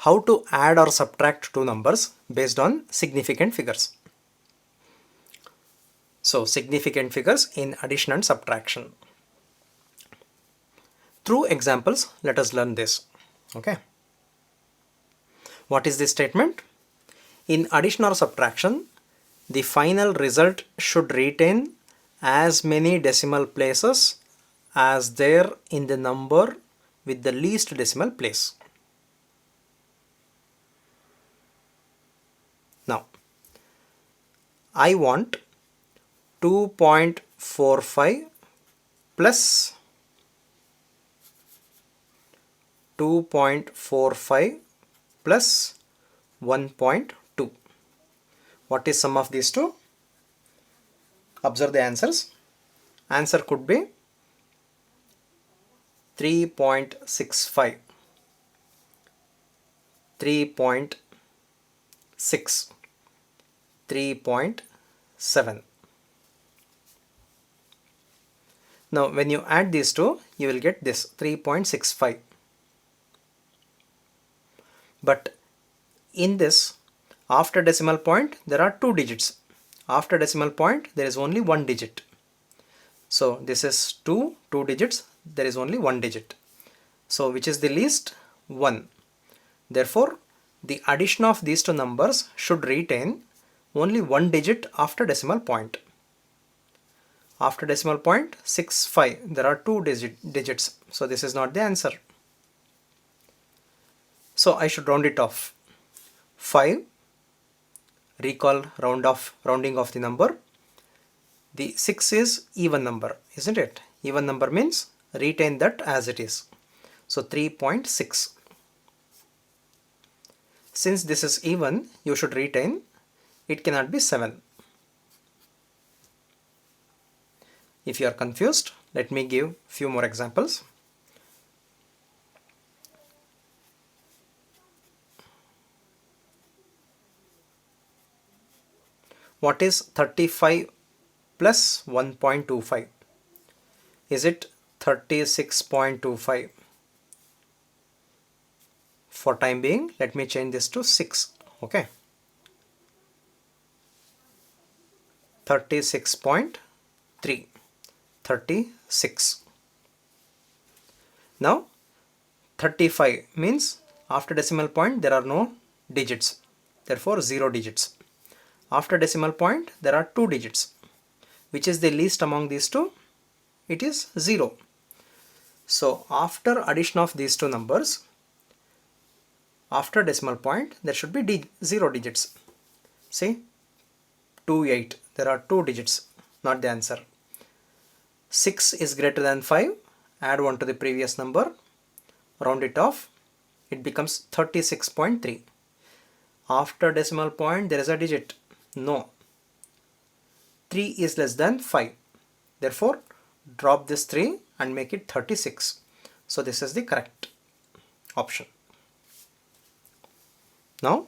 how to add or subtract two numbers based on significant figures. So significant figures in addition and subtraction. Through examples, let us learn this. Okay. What is this statement? In addition or subtraction, the final result should retain as many decimal places as there in the number with the least decimal place. Now, I want 2.45 plus 2.45 plus 1.2. What is sum of these two? Observe the answers. Answer could be 3.65, 3.6, 3.7. Now when you add these two, you will get this 3.65. But in this, after decimal point there are two digits. After decimal point there is only one digit. So this is two digits, there is only one digit. So which is the least? 1. Therefore the addition of these two numbers should retain only one digit after decimal point. After decimal point 65, there are two digits. So this is not the answer. So I should round it off. 5. Recall rounding of the number. The 6 is even number, isn't it? Even number means retain that as it is. So 3.6. Since this is even, you should retain. It cannot be 7. If you are confused, let me give few more examples. What is 35 plus 1.25? Is it 36.25? For time being, let me change this to 6. Okay. 36.3. 36. Now 35 means after decimal point there are no digits, therefore 0 digits. After decimal point there are two digits. Which is the least among these two? It is 0. So after addition of these two numbers, after decimal point there should be 0 digits. See, 28, there are two digits, not the answer. 6 is greater than 5, add 1 to the previous number, round it off, it becomes 36.3. After decimal point there is a digit. No. 3 is less than 5. Therefore, drop this 3 and make it 36. So this is the correct option. Now,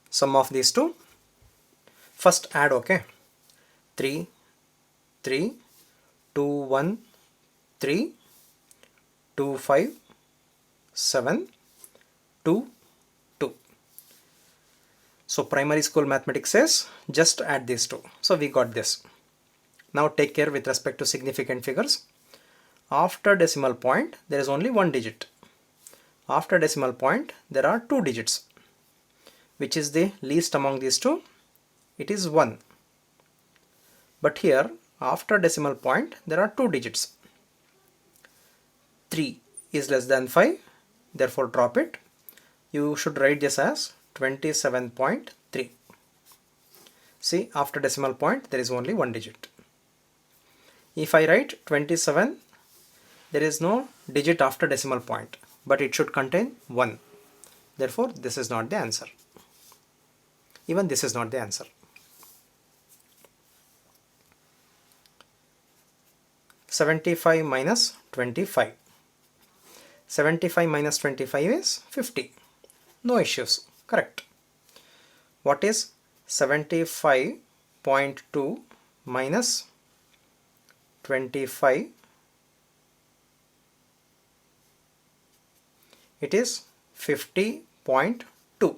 sum of these two. First add, okay. 3, 3, 2, 1, 3, 2, 5, 7, 2, 2. So primary school mathematics says just add these two. So we got this. Now take care with respect to significant figures. After decimal point there is only one digit. After decimal point there are two digits. Which is the least among these two? It is 1. But here after decimal point there are two digits. 3 is less than 5, therefore drop it. You should write this as 27.3. See, after decimal point there is only one digit. If I write 27, there is no digit after decimal point, but it should contain 1. Therefore this is not the answer. Even this is not the answer. (75 minus 25). 75 minus 25 is 50. No issues. Correct. What is 75.2 minus 25, it is 50.2.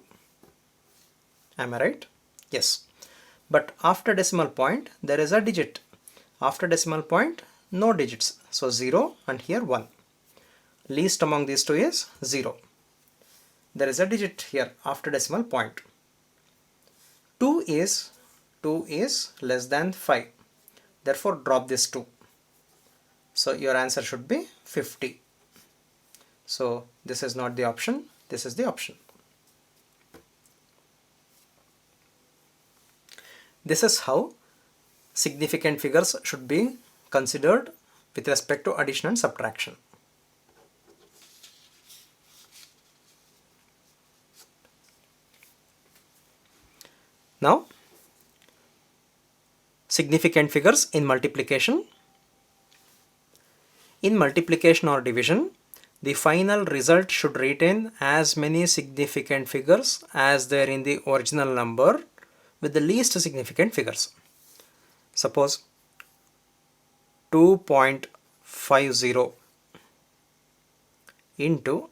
Am I right? Yes. But after decimal point there is a digit. After decimal point no digits. So 0 and here 1. Least among these two is 0. There is a digit here after decimal point. 2 is less than 5. Therefore drop this 2. So your answer should be 50. So this is not the option, this is the option. This is how significant figures should be considered with respect to addition and subtraction. Now, significant figures in multiplication. In multiplication or division, the final result should retain as many significant figures as there in the original number with the least significant figures. Suppose 2.50 into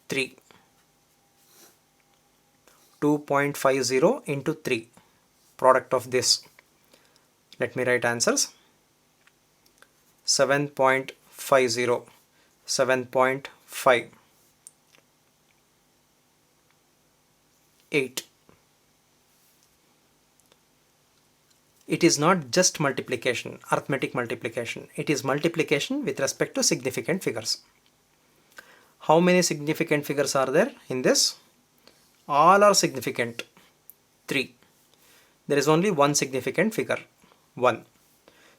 3. 2.50 into 3. Product of this. Let me write answers. 7.50, 7.5, 8. It is not just multiplication, arithmetic multiplication. It is multiplication with respect to significant figures. How many significant figures are there in this? All are significant. 3. There is only one significant figure, 1.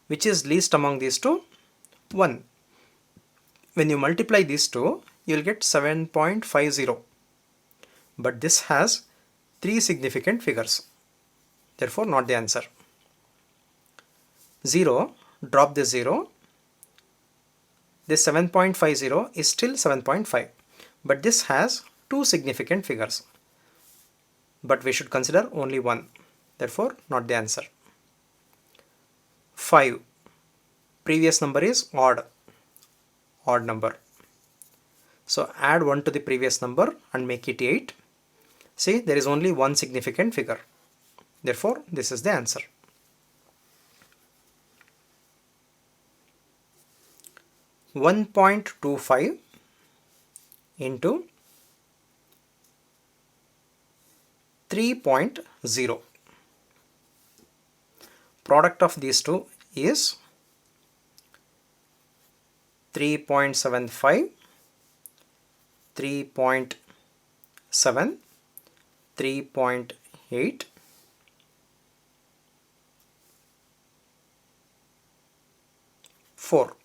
Which is least among these two? 1. When you multiply these two, you will get 7.50. But this has 3 significant figures. Therefore, not the answer. 0, drop the 0. This 7.50 is still 7.5. But this has 2 significant figures. But we should consider only 1. Therefore, not the answer. 5. Previous number is odd number. So add 1 to the previous number and make it 8. See, there is only one significant figure. Therefore, this is the answer. .25 into 3.0. Product of these two is 3.75, 3.7, 3.8, 4.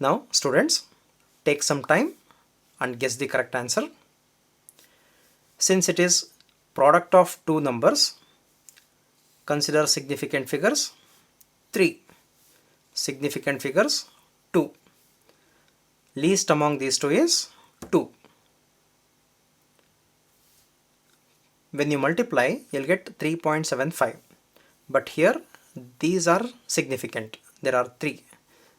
Now students, take some time and guess the correct answer. Since it is product of two numbers, consider significant figures 3, significant figures 2. Least among these two is 2. When you multiply, you'll get 3.75. But here, these are significant. There are 3.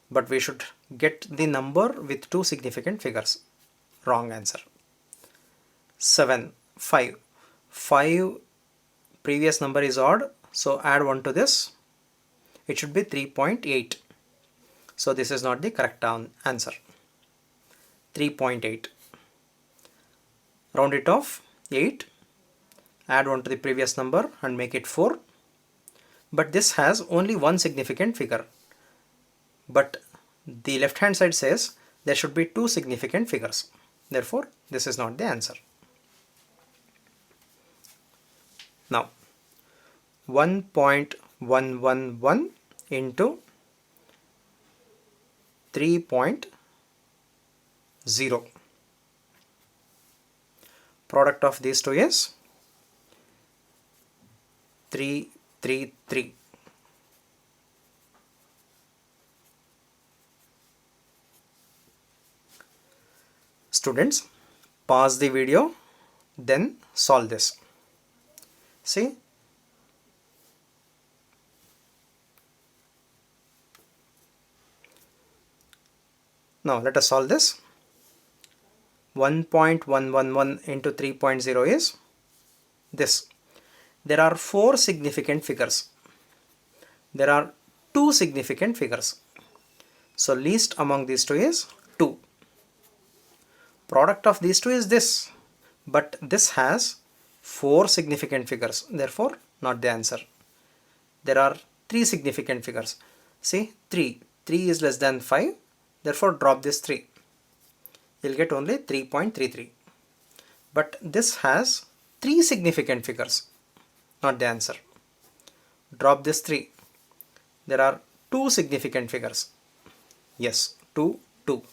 But we should get the number with 2 significant figures. Wrong answer. 7, 5. 5 previous number is odd, so add 1 to this. It should be 3.8. So this is not the correct answer. 3.8. Round it off, 8. Add 1 to the previous number and make it 4. But this has only one significant figure. But the left hand side says there should be 2 significant figures. Therefore, this is not the answer. Now, 1.111 into 3.0. Product of these two is 333. Students, pause the video, then solve this. See, now let us solve this. 1.111 into 3.0 is this. There are 4 significant figures. There are 2 significant figures. So least among these two is 2. Product of these two is this. But this has 4 significant figures. Therefore, not the answer. There are 3 significant figures. See, 3. 3 is less than 5. Therefore, drop this 3. You'll get only 3.33. But this has 3 significant figures. Not the answer. Drop this 3. There are 2 significant figures. Yes, 2, 2.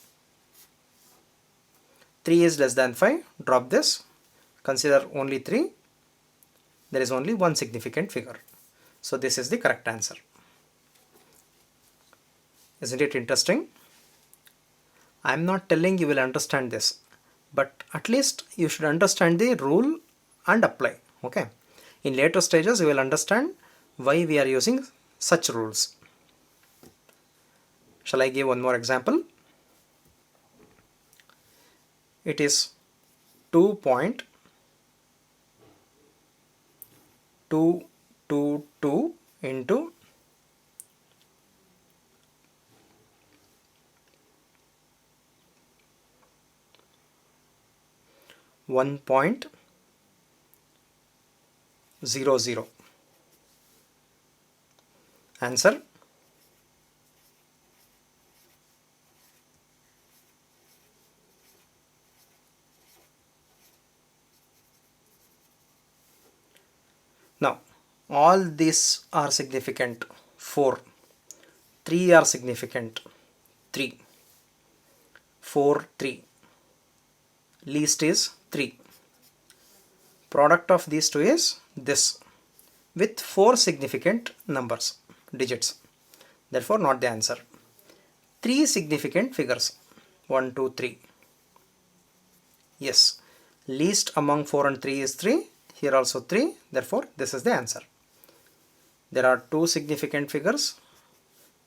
3 is less than 5. Drop this. Consider only 3. There is only 1 significant figure. So this is the correct answer. Isn't it interesting? I am not telling you will understand this, but at least you should understand the rule and apply. Okay. In later stages you will understand why we are using such rules. Shall I give one more example? It is 2.222 into 1.00. Answer. Now, all these are significant. 4. 3 are significant. 3. 4, 3. Least is 3. Product of these two is this, with 4 significant numbers, digits. Therefore, not the answer. 3 significant figures. 1, 2, 3. Yes. Least among 4 and 3 is 3. Here also 3. Therefore, this is the answer. There are 2 significant figures,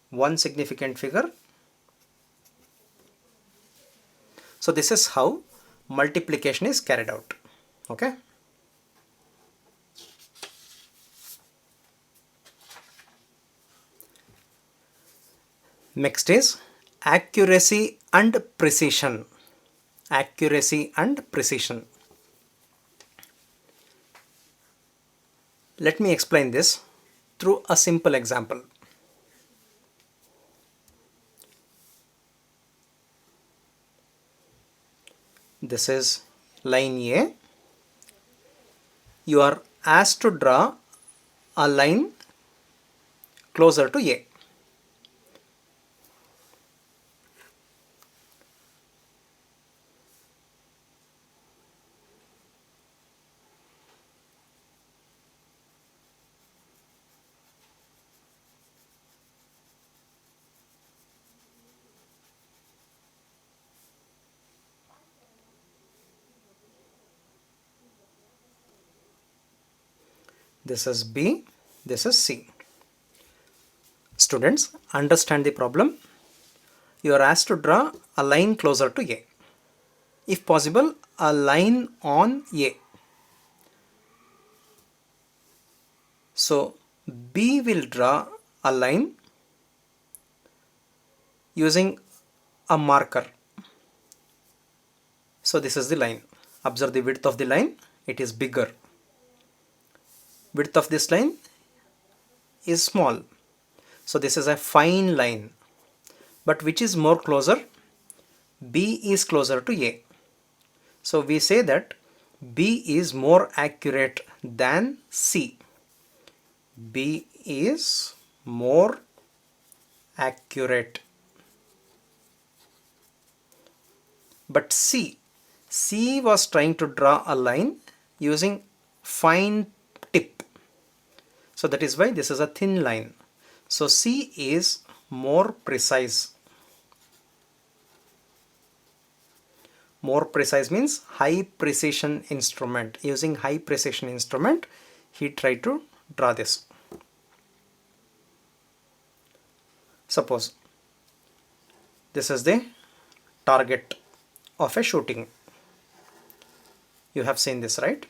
1 significant figure. So this is how multiplication is carried out. Okay. Next is accuracy and precision. Accuracy and precision. Let me explain this through a simple example. This is line A. You are asked to draw a line closer to A. This is B, this is C. Students, understand the problem. You are asked to draw a line closer to A. If possible, a line on A. So, B will draw a line using a marker. So, this is the line. Observe the width of the line. It is bigger. Width of this line is small. So this is a fine line. But which is more closer? B is closer to A. So we say that B is more accurate than C. B is more accurate. But C was trying to draw a line using fine tip. So that is why this is a thin line. So C is more precise. More precise means high precision instrument. Using high precision instrument, he tried to draw this. Suppose this is the target of a shooting. You have seen this, right?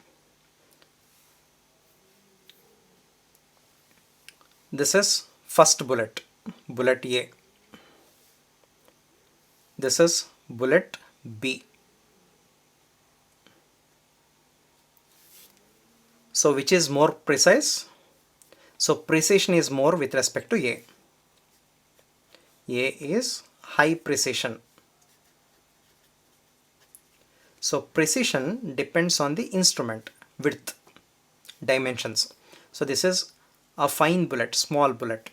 This is first bullet, bullet A. This is bullet B. So which is more precise? So precision is more with respect to A. A is high precision. So precision depends on the instrument, width, dimensions. So this is a fine bullet, small bullet,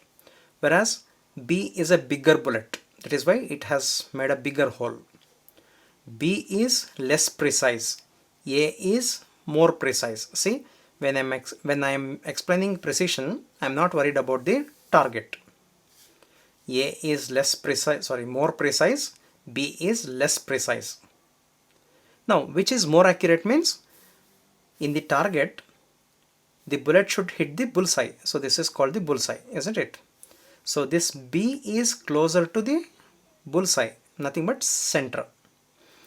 whereas B is a bigger bullet. That is why it has made a bigger hole. B is less precise. A is more precise. See, when I am explaining precision, I am not worried about the target. A is more precise. B is less precise. Now, which is more accurate means in the target, the bullet should hit the bullseye. So this is called the bullseye, isn't it? So this B is closer to the bullseye, nothing but center.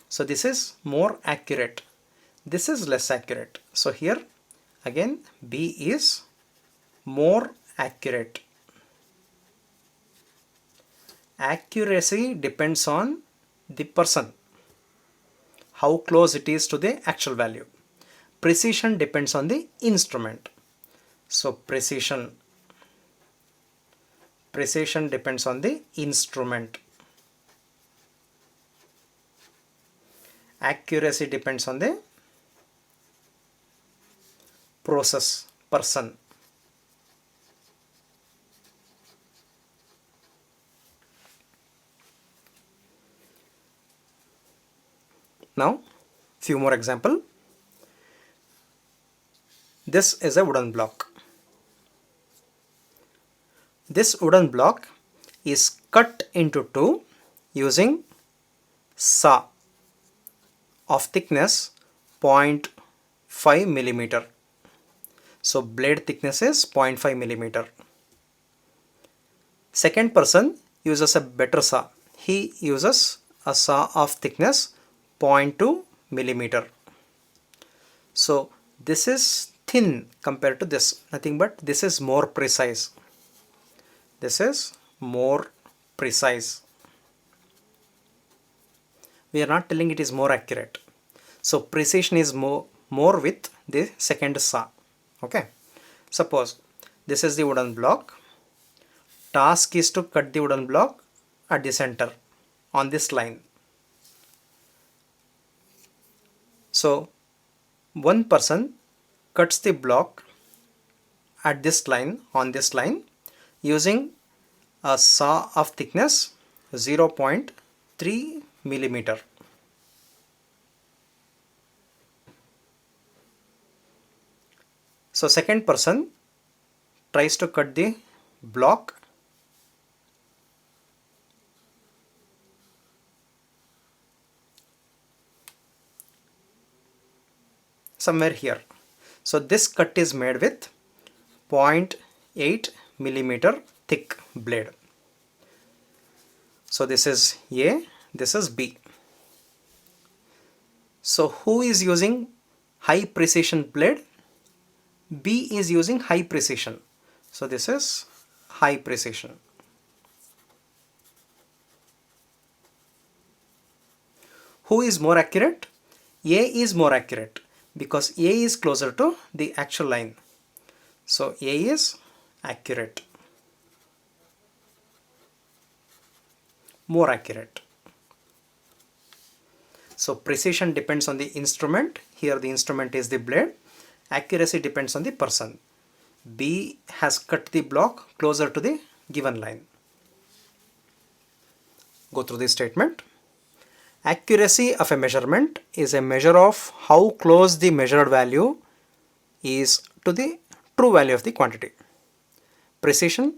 So this is more accurate. This is less accurate. So here again B is more accurate. Accuracy depends on the person, how close it is to the actual value. Precision depends on the instrument. So precision depends on the instrument. Accuracy depends on the process, person. Now, few more example. This is a wooden block. This wooden block is cut into two using saw of thickness 0.5 millimeter. So blade thickness is 0.5 millimeter. Second person uses a better saw. He uses a saw of thickness 0.2 millimeter. So this is thin compared to this, nothing but this is more precise. This is more precise. We are not telling it is more accurate. So precision is more with the second saw. Okay. Suppose this is the wooden block. Task is to cut the wooden block at the center on this line. So one person cuts the block at this line, on this line, using a saw of thickness 0.3 millimeter. So second person tries to cut the block somewhere here. So this cut is made with 0.8 millimeter thick blade. So this is A, this is B. So who is using high precision blade? B is using high precision. So this is high precision. Who is more accurate? A is more accurate because A is closer to the actual line. So A is accurate. More accurate. So precision depends on the instrument. Here the instrument is the blade. Accuracy depends on the person. B has cut the block closer to the given line. Go through this statement. Accuracy of a measurement is a measure of how close the measured value is to the true value of the quantity. Precision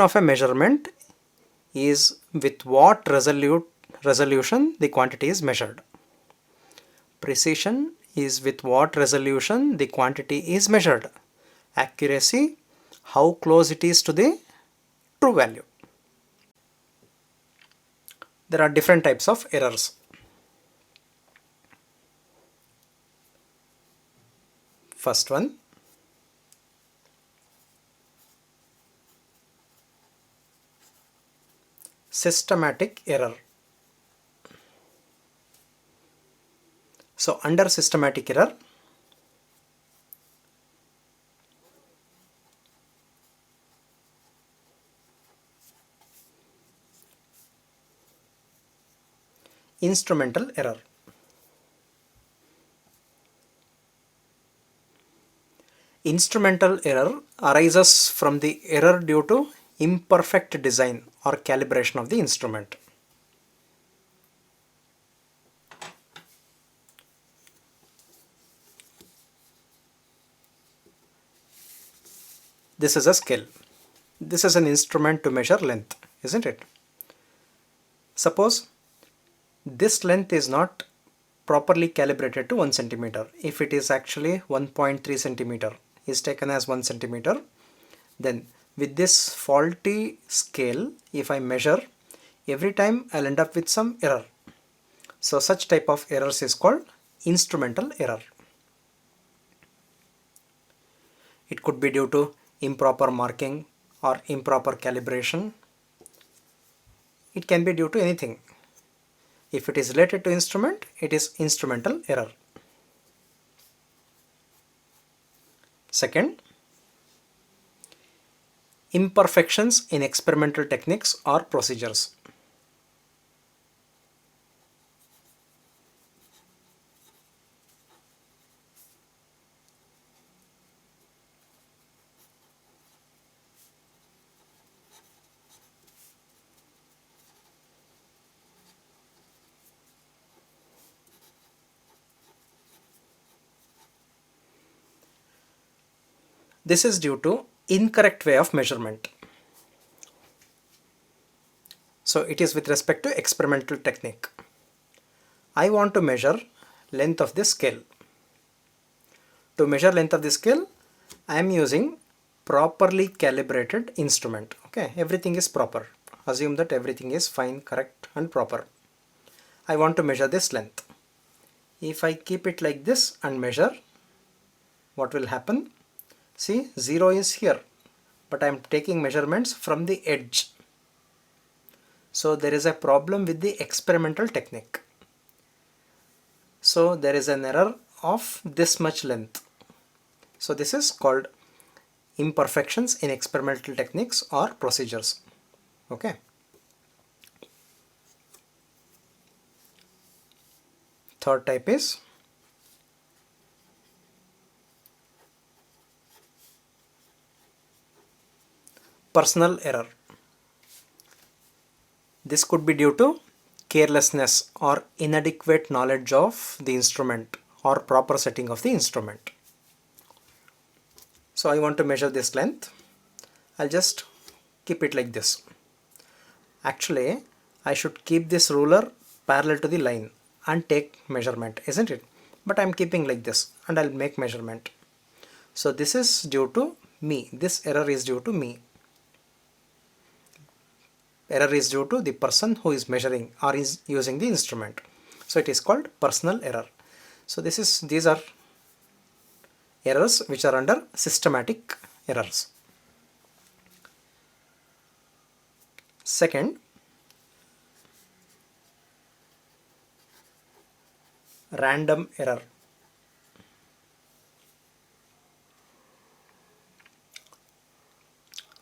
of a measurement is with what resolution the quantity is measured. Precision is with what resolution the quantity is measured. Accuracy, how close it is to the true value. There are different types of errors. First one, systematic error. So under systematic error, instrumental error. Instrumental error arises from the error due to imperfect design or calibration of the instrument. This is a scale. This is an instrument to measure length, isn't it? Suppose this length is not properly calibrated to 1 centimeter. If it is actually 1.3 centimeter is taken as 1 centimeter, then with this faulty scale, if I measure, every time I'll end up with some error. So such type of errors is called instrumental error. It could be due to improper marking or improper calibration. It can be due to anything. If it is related to instrument, it is instrumental error. Second, imperfections in experimental techniques or procedures. This is due to incorrect way of measurement. So it is with respect to experimental technique. I want to measure length of this scale. To measure length of the scale, I am using properly calibrated instrument. Okay, everything is proper. Assume that everything is fine, correct and proper. I want to measure this length. If I keep it like this and measure, what will happen? See, 0 is here, but I am taking measurements from the edge. So there is a problem with the experimental technique. So there is an error of this much length. So this is called imperfections in experimental techniques or procedures. Okay. Third type is personal error. This could be due to carelessness or inadequate knowledge of the instrument or proper setting of the instrument. So I want to measure this length. I'll just keep it like this. Actually, I should keep this ruler parallel to the line and take measurement, isn't it? But I'm keeping like this and I'll make measurement. So this is due to me. This error is due to me. Error is due to the person who is measuring or is using the instrument. So it is called personal error. So these are errors which are under systematic errors. Second, random error.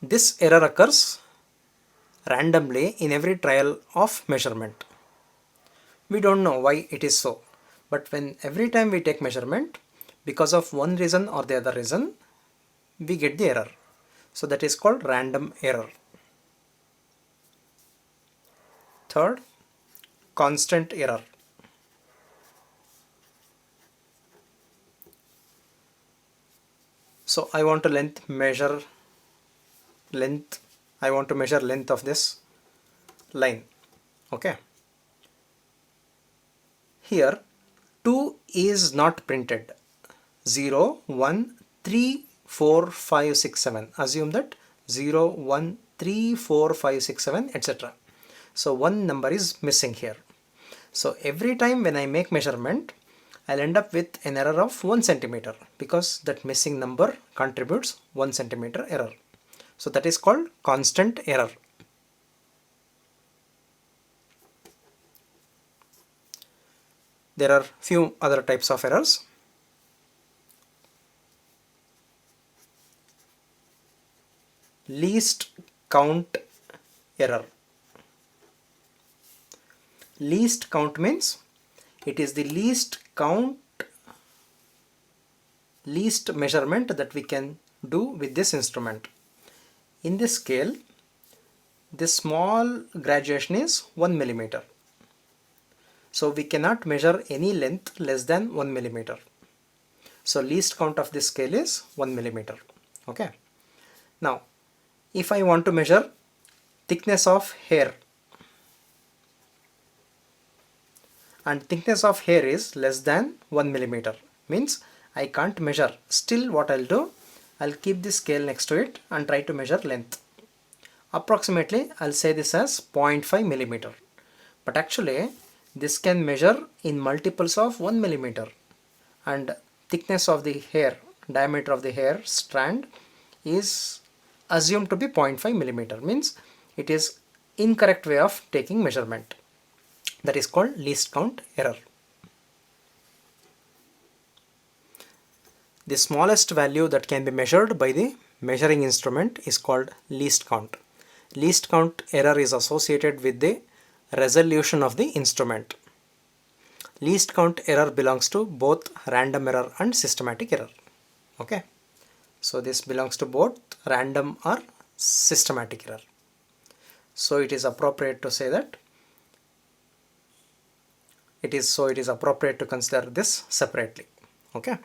This error occurs randomly in every trial of measurement. We don't know why it is so, but when every time we take measurement, because of one reason or the other reason, we get the error. So that is called random error. Third, constant error. So I want to measure length of this line. Okay. Here, two is not printed. 0, 1, 3, 4, 5, 6, 7. Assume that 0, 1, 3, 4, 5, 6, 7, etc. So one number is missing here. So every time when I make measurement, I'll end up with an error of 1 centimeter because that missing number contributes 1 centimeter error. So that is called constant error. There are few other types of errors. Least count error. Least count means it is the least count, least measurement that we can do with this instrument. In this scale, this small graduation is 1 millimeter. So we cannot measure any length less than 1 millimeter. So least count of this scale is 1 millimeter. Okay. Now, if I want to measure thickness of hair, and thickness of hair is less than 1 millimeter, means I can't measure. Still what I'll do, I'll keep the scale next to it and try to measure length. Approximately I'll say this as 0.5 millimeter. But actually this can measure in multiples of 1 millimeter, and thickness of the hair, diameter of the hair strand is assumed to be 0.5 millimeter, means it is incorrect way of taking measurement. That is called least count error. The smallest value that can be measured by the measuring instrument is called least count. Least count error is associated with the resolution of the instrument. Least count error belongs to both random error and systematic error. Okay. So this belongs to both random or systematic error. So it is appropriate to say that it is appropriate to consider this separately. Okay.